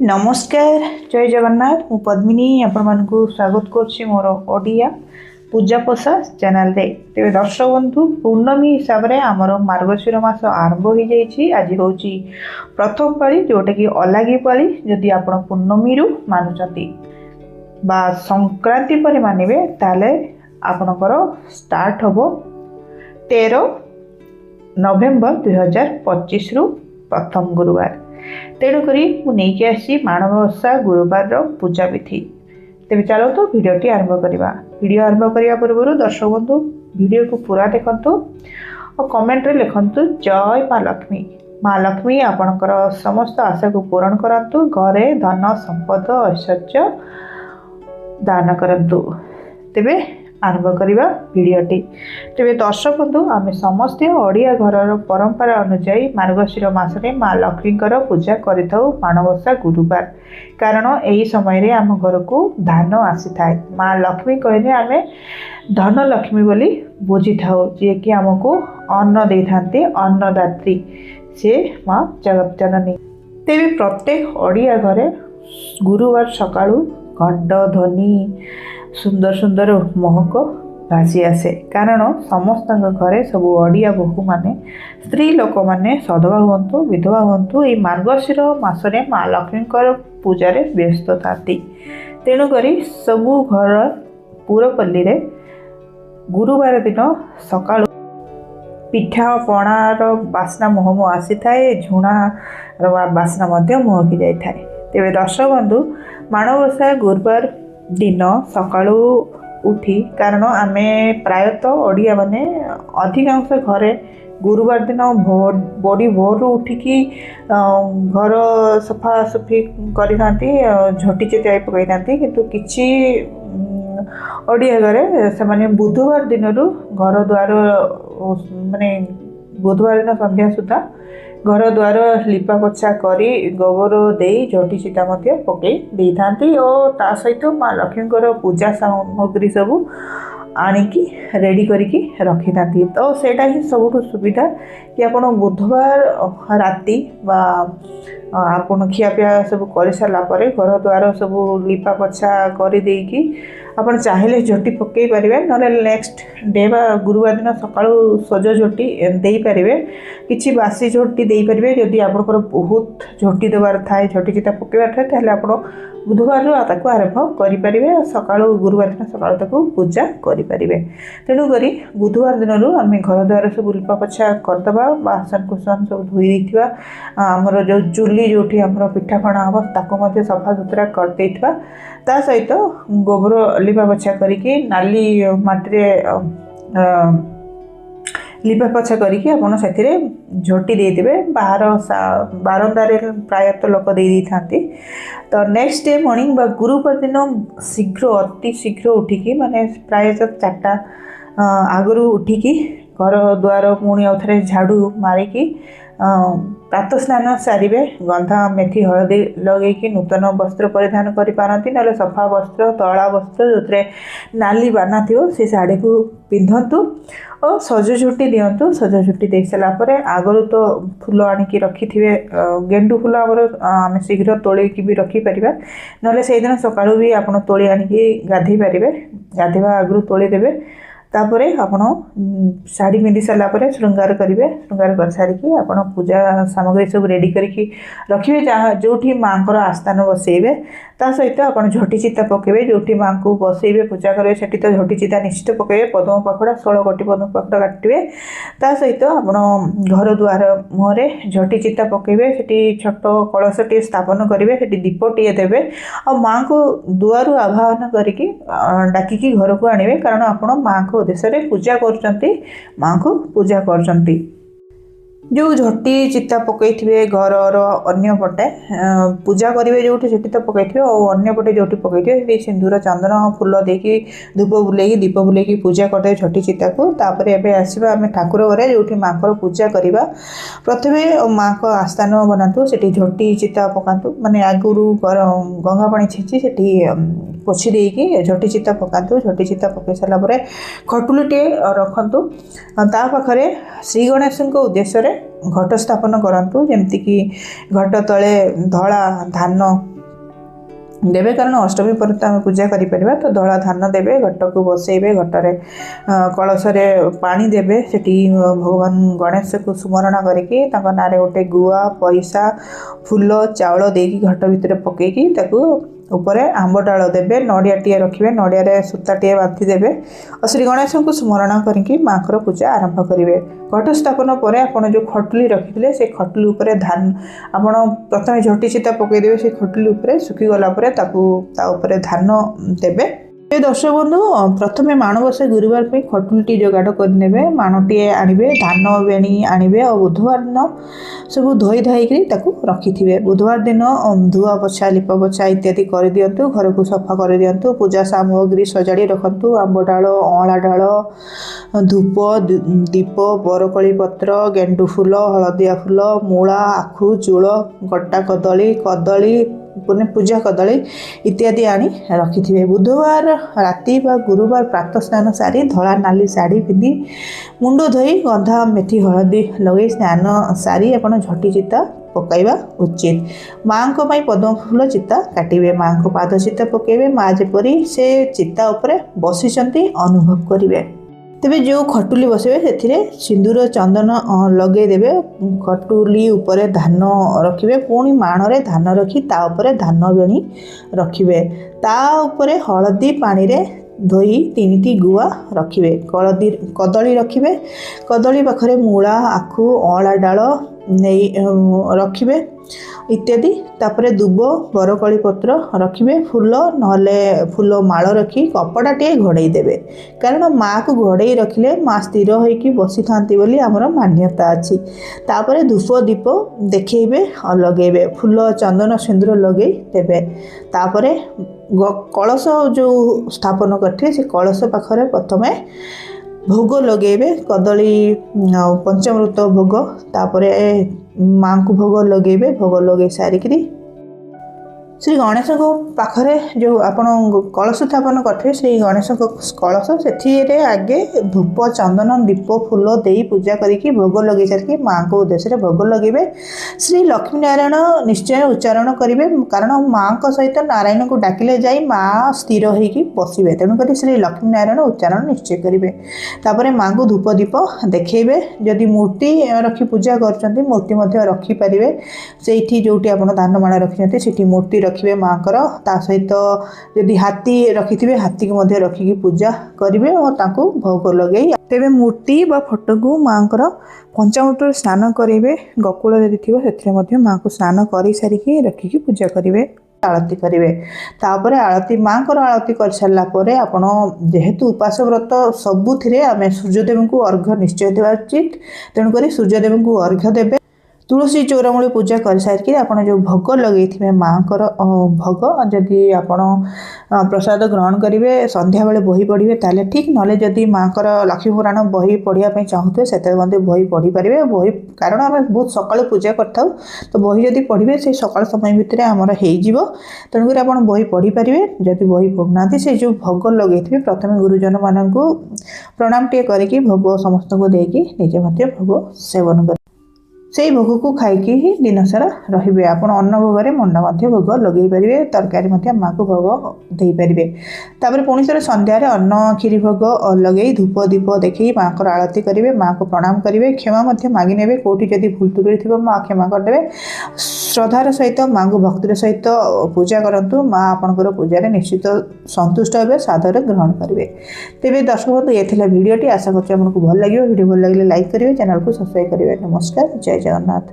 नमस्कार जय जगन्नाथ मु पद्मिनी आपण स्वागत करुच्ची मोर ओडिया पूजा पोषा चैनल रे। तेरे दर्शक बंधु पूर्णमी हिसाब से आमर मार्गशीर मास आरंभ हो जाइए। आज हूँ प्रथम पाली जोटा कि अलागी पाली। जदि आप पूर्णमी रु मानुंट बा संक्रांति पर मानवे ताले आपणकर स्टार्ट हम 13 नवेम्बर 2025 रु प्रथम गुरुवार। तेणुक मुझे आसी माणबसा गुरुवार पूजा विधि। तेज चलो तो भिडटी आरंभ करवा। भिडियो आरंभ करने पूर्व दर्शक बंधु भिडियो को पूरा देखंतु और कमेंट रे लिखंतु जय माँ लक्ष्मी। माँ लक्ष्मी आपणकर समस्त आशा को पूरण करंतु, घरे धन संपद ऐश्वर्य दान करंतु। तेबे आरंभ करवा भिडियोटी। तेबे दर्शक बंधु आम समस्ते ओडिया घरर परंपरा अनुसार मार्गशीर मासरे माँ लक्ष्मी पूजा करिथाउ माणबसा गुरुवार। कारण यही समय आम घर को धान आसी थाए। माँ लक्ष्मी कहले आम धन लक्ष्मी बोली बुझी थाउ, जी कि आमको अन्न दे थांती अन्नदात्री से माँ जगत जननी। तेबे प्रत्येक ओडिया घरे गुरुवार सकाळु घंट ध्वनि सुंदर सुंदर महक भासी आसे। कारण समस्त घरे सब ओडिया बहु माने स्त्री लोक मैंने सधवा हूँ विधवा हूँ ये मार्गशीर मासरे माँ लक्ष्मी पूजा व्यस्त था। तेणुक सबू घर पुरपल्ली रे गुरुवार दिन सकाळु पिठा पणार बास्ना मुहमु आसी थाए, झुणार बास्ना मुहकी जाए। तेरे दर्शक बंधु माणबसा गुरुवार दिन सकाळु उठी, कारण आमे प्रायतः ओडिया माने अधिकांश घरे गुरुवार दिन बड़ी भोर उठिकी घर सफा सफी करी झोटी चेचाई पकई था। किंतु किछि ओडिया घरे से बुधवार दिन घर द्वार माने बुधवार दिन संध्या सुधा घर द्वार लिपा पोछा करी गोबर दे झोटी चिता पकई दे था। और ता सहित माँ लक्ष्मी पूजा सामग्री सब आनिकी रेडी करके रखी था। तो सेटा ही सबुठ सुविधा कि आप बुधवार राति बा आपन खियापिया सब कर सारापर घर द्वार सब लिपा पोछा कर देकी आपन चाहेले झोटी पकई पारे, ना नेक्स्ट डे बा गुरुवार दिन सकाळु सज झोटी दे पारे। किछि बासी झोटी दे पारे। जदि आपनकर बहुत झोटी देवार थाए, झोटी चिता पकईबार थाए, ताहले आपण बुधवार ताकू आरंभ करें। सकाळु गुरुवार दिन सकाळु ताकू पूजा करें। तेणुक बुधवार दिन आम घर द्वार सब लिपा पोछा करदे, बासन कुसन सब धोई देथिबा, आमर जो चुली जो पिठा खणा हम ताकू सफा सुतरा करदे। ता सहित गोबर लिपा पोछा करके नाली माटी लिपा पोछा करके आपड़ से झोटी देदेवे। बाहर बारंदारे प्रायतः लोक दे था। तो नेक्स्ट डे मॉर्निंग बा गुरुवार दिन शीघ्र अति शीघ्र उठिकी माने प्रायतः 4टा आगु उठिकी घर द्वार पुणी आउ थे झाड़ू मारिकी प्रातः स्नान सारे, गंधा मेथी हलदी लगे नूतन वस्त्र परिधान करें, ना सफा वस्त्र तला वस्त्र जो नाली बाना थी से शाढ़ी को पिंधतु और सज झुटी दिंतु। सज झुटी दे सारापर आगु तो फूल आणिकी रखि थे, गेंडू फूल आम शीघ्र तोलिकी भी रखिपर, ना से दिन सकाळु भी आप तोली आणिकी गाधे पारे। गाधेवा आगु तोलीदेवे, तापर आपण शाढ़ी पिंधि सारापर श्रृंगार करेंगे। श्रृंगार कर सारिकी आप पूजा सामग्री सब रेडी करके रखिए, जहाँ जो माँ को आस्थान बसइबे। ता सहित आप झोटी चिता पकेबे, जो माँ को बसइबे पूजा करेंगे से तो झोटी चिता निश्चित पकेबे। पद्म पाखुड़ा 16 गोटी पद्म पाखुड़ा काटिबे। ता सहित आप घर द्वार मुहरे झोटी चिता पकेबे, से छोट कलशटी स्थापन करेंगे, से दीपटे देवे और माँ को दुआर आवाहन करके डाकिकी घर को आने, कारण आप माँ को उद्देश्य पूजा कर माँ को पूजा कर। जो झोटी चिता पकई थे घर अन्य पटे पूजा करेंगे, जो तो पकई थे और अन्य पटे जो पकई थे सिंदूर चंदन फूल देकी धूप बुले दीप बुले पूजा करदे झोटी चिता को। तापर एबे आसीबा आमे ठाकुर घरे जो माँ को पूजा करवा। प्रथमे माँ को आस्थान बनातु, से झोटी चिता पकातु, माने आगुरु गंगा पानी छेची से पोछि देकी झोटी चिता पकातु। झोटी चिता पकई सारापर खटुलटे रखतु, ता पाखरे श्री गणेश उद्देश्य घट स्थापन करंतु, जेमती कि घट तले धला धान देवे कारण अष्टमी पर तो आम पूजा करें तो धला धान देवे घट को बसैबे घटरे कलश पानी देवे सेठी भगवान गणेश को स्मरण करके ना गोटे गुआ पैसा फूल चाउल देकी घट भितर पकईकी उपरे आंब डाल देवे नड़ियाटे रखिए नड़िया सूताटे बांधि देवे और श्री गणेश को स्मरण करके माँकर पूजा आरंभ करेंगे। घट स्थापन पर आपड़ जो खटुली रखिते से खटुली उपर धान आपड़ प्रथम झटी चिता पकईदेवे से खटुली उपर सुखीगला धान देवे। दर्शक बंधु प्रथमे माणबसा गुरुवार पे खटुलटी जोगाड़ करने माणटे आणवे धान बेणी आणवे और बुधवार दिन सब धोई धाई रखि थे। बुधवार दिन धुआ पोछा लिपा पोछा इत्यादि कर दिंतु घर को सफा कर दिंतु पूजा सामग्री सजाड़ी रखु आंब डाल अँला डाल धूप दीप बरकोली पत्र गेंडु फूल हलदिया फूल मूला आखु चूल गट्टा कदली कदली पूजा कदली इत्यादि आनी रखि थे। बुधवार राति बा गुरुवार प्रातः स्नान सारी धला नाली साड़ी पिंधि मुंड धोई गंधा मेथी हलदी लगे स्नान सारी आपण झटी चिता पकाइबा उचित। माँ को पद्म फूल चिता काटिबे माँ को पाद चिता पकेबे माँ जेपरी से चिता उपरे बसिचंती अनुभव करिवे। तेबे जो खटुली बसबे से सिंदूर चंदन लगेदेवे खटुली उपरे धान रखिए पुणी माणरे धान रखी ता उपरे धान बेणी रखिए ता उपरे हलदी पानी रे धोई 3टी गुआ रखिए कदली रखिए कदली पाखरे मूला आखु अँला डाल नहीं रखिए इत्यादि तापरे दुब बरकोली पत्र रखिए फूल नहले फूल माल रखी कपड़ा टे घोड़े देवे कारण माँ को घोड़े रखिले माँ स्थिर होइकी बसी थांती बोली आमर मान्यता अच्छी। तापरे धूप दीप देखेबे और लगेबे फूल चंदन सिंदूर लगे देवे। तापरे कलश जो स्थापन करथे से कलश पाखरे प्रथमे भोग लगेबे कदली पंचामृत भोग तापरे माँ को भोग लगेबे भोग लगे सारिकी श्री गणेश को पाखरे जो आपण कलश स्थापन करते श्री गणेश कलश से आगे धूप चंदन दीप फूल दे पूजा करी भोग लगे सारिकी माँ को उद्देश्य भोग लगे श्री लक्ष्मी नारायण निश्चय उच्चारण करेंगे कारण माँ को सहित नारायण को डाकिले जाई माँ स्थिर होगी बसवे तेणुक श्री लक्ष्मी नारायण उच्चारण निश्चय करेंगे। माँ को धूप दीप देखेबे जदि मूर्ति रखी पूजा कर मूर्ति रखिपारे से जो धानमाण रखी से मूर्ति रखिए माँ ता सहित जदि हाथी रखि थे हाथी को रखिकी पूजा करेंगे और ताकू भोग लगे। तेबे मूर्ति बा फोटो को माँ पंचामृत स्नान करेंगे गकुल यदि थी माँ को स्नान कर सारिकी रखिकी पूजा करेंगे आरती करेंगे। तापर आरती माँ को आरती कर सारापर आपण जेहेतु उपास व्रत सबुथिरे आम सूर्यदेव को अर्घ्य निश्चय देवा उचित तेणुक सूर्यदेव को अर्घ्य देवे। तुलसी चौरामूली पूजा कर सारिकी आपड़ जो भोग लगे माँ भोग जदि आप प्रसाद ग्रहण करेंगे संध्या बेले बही पढ़े ताले ठीक ना जदि माँ लक्ष्मी पुराण बही पढ़ाई चाहूथे से बही पढ़ी पारे बही कारण आम बहुत सकाळु पूजा करता तो बही जदि पढ़े से सकाळ समय भितर आमर हो तेणुक आप बही पढ़ी पारे जदि बही पढ़ुना से जो भोग लगे प्रथम गुरुजन मान प्रणाम टे करके भोग समस्त को देकी निजे भोग सेवन कर से भोग को खाइकी ही दिन सारा रे आप अन्न भोग मंडा भोग लगे पारे तरकारी माँ को भोग दे पारे। तापर पुणी थोड़े संध्यारे अन्न क्षीरी भोग लगे धूप दीप देखी माँ को आरती करेंगे माँ को प्रणाम करेंगे क्षमा मागी ने कौटी जदि भूल त्रुटि थी माँ क्षमा करदे श्रद्धार सहित माँ को भक्तिर सहित पूजा करूँ माँ आपंकर पूजा निश्चित संतुष्ट हे सादर ग्रहण करेंगे। तेज दर्शक बंधु ये भिडियोटी आशा करते भल लगे भिडियो भल लगे लाइक करेंगे चैनल को सब्सक्राइब करेंगे। नमस्कार जय जगन्नाथ।